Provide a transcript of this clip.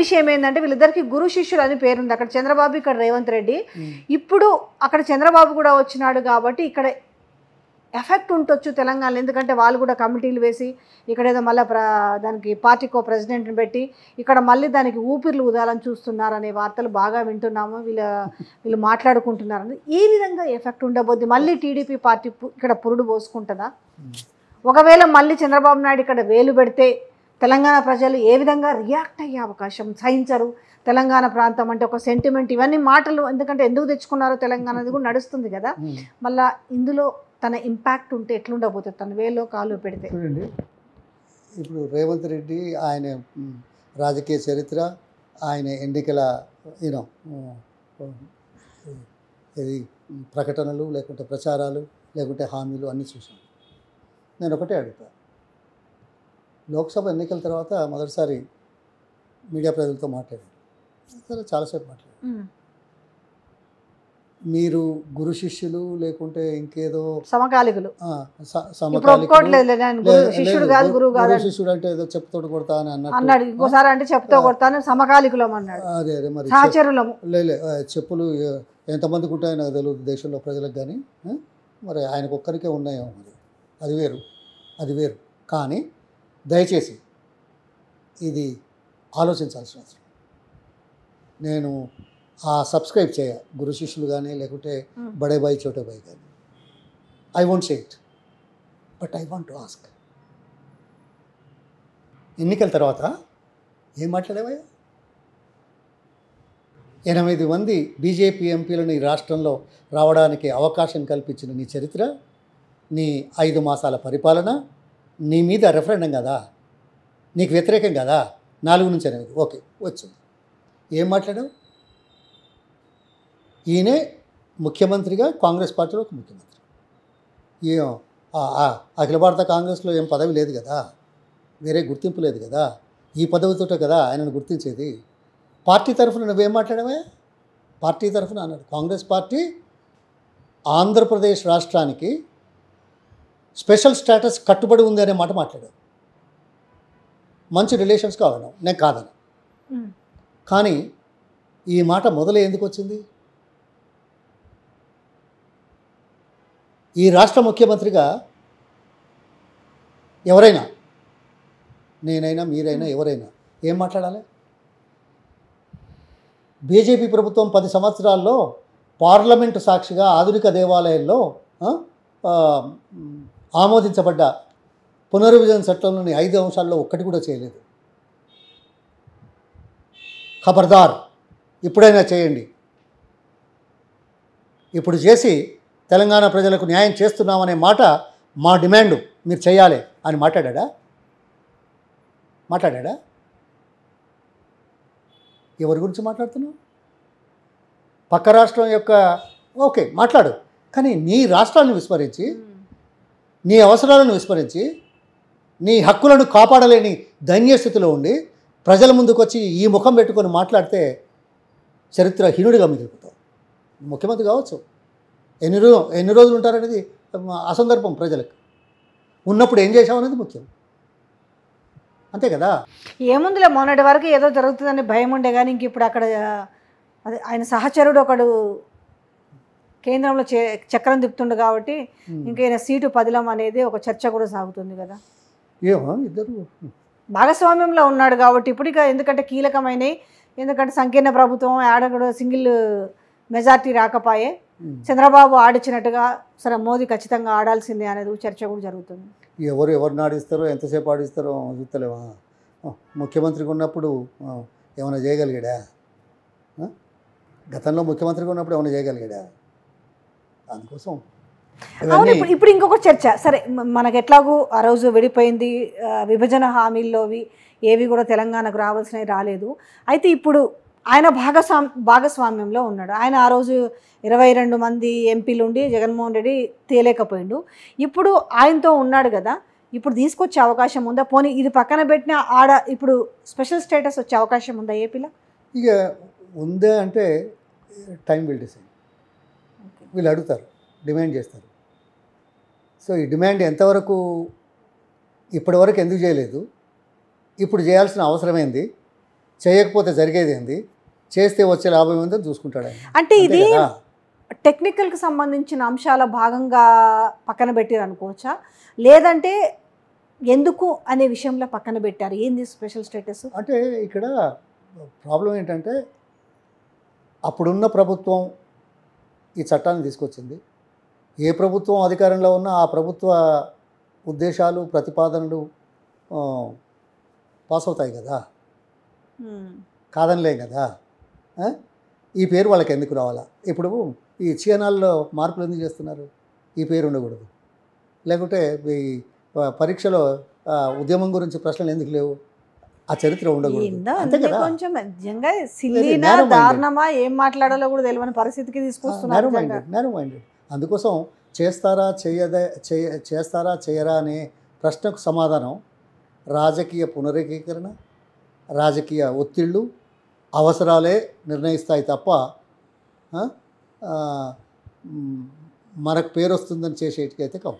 విషయం ఏంటంటే వీళ్ళిద్దరికి గురు శిష్యులు అని పేరుంది. అక్కడ చంద్రబాబు, ఇక్కడ రేవంత్ రెడ్డి. ఇప్పుడు అక్కడ చంద్రబాబు కూడా వచ్చినాడు కాబట్టి ఇక్కడ ఎఫెక్ట్ ఉండొచ్చు తెలంగాణలో. ఎందుకంటే వాళ్ళు కూడా కమిటీలు వేసి ఇక్కడ ఏదో మళ్ళీ దానికి పార్టీకో ప్రెసిడెంట్ని పెట్టి ఇక్కడ మళ్ళీ దానికి ఊపిర్లు ఊదాలని చూస్తున్నారనే వార్తలు బాగా వింటున్నాము. వీళ్ళు మాట్లాడుకుంటున్నారని. ఈ విధంగా ఎఫెక్ట్ ఉండబోద్ది. మళ్ళీ టీడీపీ పార్టీ ఇక్కడ పురుడు పోసుకుంటుందా? ఒకవేళ మళ్ళీ చంద్రబాబు నాయుడు ఇక్కడ వేలు పెడితే తెలంగాణ ప్రజలు ఏ విధంగా రియాక్ట్ అయ్యే అవకాశం? సహించరు. తెలంగాణ ప్రాంతం అంటే ఒక సెంటిమెంట్, ఇవన్నీ మాటలు ఎందుకంటే ఎందుకు తెచ్చుకున్నారో తెలంగాణ అది కూడా నడుస్తుంది కదా. మళ్ళీ ఇందులో తన ఇంపాక్ట్ ఉంటే ఎట్లుండబోతుంది తన వేలో కాలు పెడితే? చూడండి, ఇప్పుడు రేవంత్ రెడ్డి ఆయన రాజకీయ చరిత్ర, ఆయన ఎన్నికల యూనో ఇది ప్రకటనలు లేకుంటే ప్రచారాలు లేకుంటే హామీలు అన్నీ చూసాను. నేను ఒకటే అడుగుతా, లోక్సభ ఎన్నికల తర్వాత మొదటిసారి మీడియా ప్రజలతో మాట్లాడాను. సరే, చాలాసేపు మాట్లాడాను. మీరు గురు శిష్యులు లేకుంటే ఇంకేదో సమకాలికులు శిష్యుడు అంటే ఏదో చెప్తోడు కొడతా అని అన్నాడు. ఇంకోసారి అంటే చెప్తా కొడతాను సమకాలికులం అన్నాడు. అదే అదే మరి సహచరులము చెప్పులు ఎంతమందికి ఉంటాయో నాకు తెలియదు దేశంలో ప్రజలకు, కానీ మరి ఆయనకు ఒక్కరికే ఉన్నాయో మరి అది వేరు. కానీ దయచేసి ఇది ఆలోచించాల్సిన అవసరం. నేను సబ్స్క్రైబ్ చేయ గురు శిష్యులు కానీ లేకుంటే బడే బాయ్ చోటే బాయ్ కానీ, I won't say it, but I want to ask, ఎన్నికల తర్వాత ఏం మాట్లాడేవయ్యా? 8 మంది బీజేపీ ఎంపీలను ఈ రాష్ట్రంలో రావడానికి అవకాశం కల్పించిన నీ చరిత్ర, నీ 5 మాసాల పరిపాలన, నీ మీద రెఫరెండం కదా, నీకు వ్యతిరేకం కదా. 4 నుంచి 8 ఓకే వచ్చింది. ఏం మాట్లాడావు? ఈయనే ముఖ్యమంత్రిగా కాంగ్రెస్ పార్టీలో ఒక ముఖ్యమంత్రి. అఖిల భారత కాంగ్రెస్లో ఏం పదవి లేదు కదా, వేరే గుర్తింపు లేదు కదా, ఈ పదవితోటే కదా ఆయనను గుర్తించేది. పార్టీ తరఫున నువ్వేం మాట్లాడావా? పార్టీ తరఫున అన్నాడు కాంగ్రెస్ పార్టీ ఆంధ్రప్రదేశ్ రాష్ట్రానికి స్పెషల్ స్టేటస్ కట్టుబడి ఉంది అనే మాట మాట్లాడావు. మంచి రిలేషన్స్ కావాలన్నావు, నేను కాదను. కానీ ఈ మాట మొదలు ఎందుకు వచ్చింది? ఈ రాష్ట్ర ముఖ్యమంత్రిగా ఎవరైనా, నేనైనా మీరైనా ఎవరైనా ఏం మాట్లాడాలి? బీజేపీ ప్రభుత్వం 10 సంవత్సరాల్లో పార్లమెంటు సాక్షిగా ఆధునిక దేవాలయాల్లో ఆమోదించబడ్డ పునర్విభజన చట్టంలోని 5 అంశాల్లో ఒక్కటి కూడా చేయలేదు. ఖబర్దార్, ఇప్పుడైనా చేయండి. ఇప్పుడు చేసి తెలంగాణ ప్రజలకు న్యాయం చేస్తున్నామనే మాట మా డిమాండ్, మీరు చేయాలి అని మాట్లాడా? ఎవరి గురించి మాట్లాడుతున్నావు? పక్క రాష్ట్రం యొక్క ఓకే మాట్లాడు, కానీ నీ రాష్ట్రాన్ని విస్మరించి, నీ అవసరాలను విస్మరించి, నీ హక్కులను కాపాడలేని దైన్యస్థితిలో ఉండి ప్రజల ముందుకు వచ్చి ఈ ముఖం పెట్టుకొని మాట్లాడితే చరిత్రహీనుడిగా మిగిలిపోతావు. ముఖ్యమంత్రి కావచ్చు, ఎన్ని రోజులు ఉంటారనేది అసందర్భం. ప్రజలకు ఉన్నప్పుడు ఏం చేసావు అనేది ముఖ్యం, అంతే కదా. ఏముందిలే, మొన్నటి వరకు ఏదో జరుగుతుందని భయం ఉండే, కానీ ఇంక ఇప్పుడు అక్కడ అదే ఆయన సహచరుడు ఒకడు కేంద్రంలో చక్రం తిప్పుతుండు కాబట్టి ఇంకా ఈయన సీటు పదిలం అనేది ఒక చర్చ కూడా సాగుతుంది కదా. ఏమో ఇద్దరు భాగస్వామ్యంలో ఉన్నాడు కాబట్టి ఇప్పుడు ఇక ఎందుకంటే కీలకమైనవి, ఎందుకంటే సంకీర్ణ ప్రభుత్వం ఆడ కూడా సింగిల్ మెజార్టీ రాకపోయే, చంద్రబాబు ఆడిచ్చినట్టుగా సరే మోదీ ఖచ్చితంగా ఆడాల్సిందే అనేది చర్చ కూడా జరుగుతుంది. ఎవరిని ఆడిస్తారో ఎంతసేపు ఆడిస్తారో చూస్తలేవా? ముఖ్యమంత్రిగా ఉన్నప్పుడు ఏమైనా చేయగలిగాడా? గతంలో ముఖ్యమంత్రిగా ఉన్నప్పుడు ఏమైనా చేయగలిగాడా? అందుకోసం అవును. ఇప్పుడు ఇంకొక చర్చ, సరే మనకు ఎట్లాగూ ఆ రోజు విడిపోయింది, విభజన హామీల్లోవి ఏవి కూడా తెలంగాణకు రావాల్సినవి రాలేదు. అయితే ఇప్పుడు ఆయన భాగస్వామ్యంలో ఉన్నాడు. ఆయన ఆ రోజు 22 మంది ఎంపీలు ఉండి జగన్మోహన్ రెడ్డి తేలేకపోయిండు. ఇప్పుడు ఆయనతో ఉన్నాడు కదా, ఇప్పుడు తీసుకొచ్చే అవకాశం ఉందా? పోనీ ఇది పక్కన పెట్టిన ఆడ ఇప్పుడు స్పెషల్ స్టేటస్ వచ్చే అవకాశం ఉందా ఏపీలో? ఇక ఉందే అంటే టైం విల్ డిసైడ్. వీళ్ళు అడుగుతారు, డిమాండ్ చేస్తారు. సో ఈ డిమాండ్ ఎంతవరకు, ఇప్పటివరకు ఎందుకు చేయలేదు, ఇప్పుడు చేయాల్సిన అవసరమైంది, చేయకపోతే జరిగేది ఏంది, చేస్తే వచ్చే లాభం ఏందో చూసుకుంటాడు ఆయన. అంటే అంతే ఇది కదా? టెక్నికల్కి సంబంధించిన అంశాల భాగంగా పక్కన పెట్టారు అనుకోవచ్చా, లేదంటే ఎందుకు అనే విషయంలో పక్కన పెట్టారు? ఏంది స్పెషల్ స్టేటస్? అంటే ఇక్కడ ప్రాబ్లం ఏంటంటే అప్పుడున్న ప్రభుత్వం ఈ చట్టాన్ని తీసుకొచ్చింది. ఏ ప్రభుత్వం అధికారంలో ఉన్నా ఆ ప్రభుత్వ ఉద్దేశాలు ప్రతిపాదనలు ఆ, పాస్ అవుతాయి కదా, కాదనిలేం కదా. ఆ? ఈ పేరు వాళ్ళకి ఎందుకు రావాలా? ఇప్పుడు ఈ చీనాల్లో మార్పులు ఎందుకు చేస్తున్నారు? ఈ పేరు ఉండకూడదు. లేకుంటే ఈ పరీక్షలో ఉద్యమం గురించి ప్రశ్నలు ఎందుకు లేవు? ఆ చరిత్ర ఉండకూడదు. ఏందో అంతే అందుకే కదా. కొంచెం నిజంగా సిల్లీనా narrow minded. దారుణమా ఏం మాట్లాడాలో కూడా తెలియని పరిస్థితికి తీసుకొస్తున్నారు నిజంగా. Narrow minded. అందుకోసం చేస్తారా చేయరా అనే ప్రశ్నకు సమాధానం రాజకీయ పునరేకీకరణ, రాజకీయ ఒత్తిళ్ళు, అవసరాలే నిర్ణయిస్తాయి తప్ప మనకు పేరు వస్తుందని చేసేటికైతే కావు.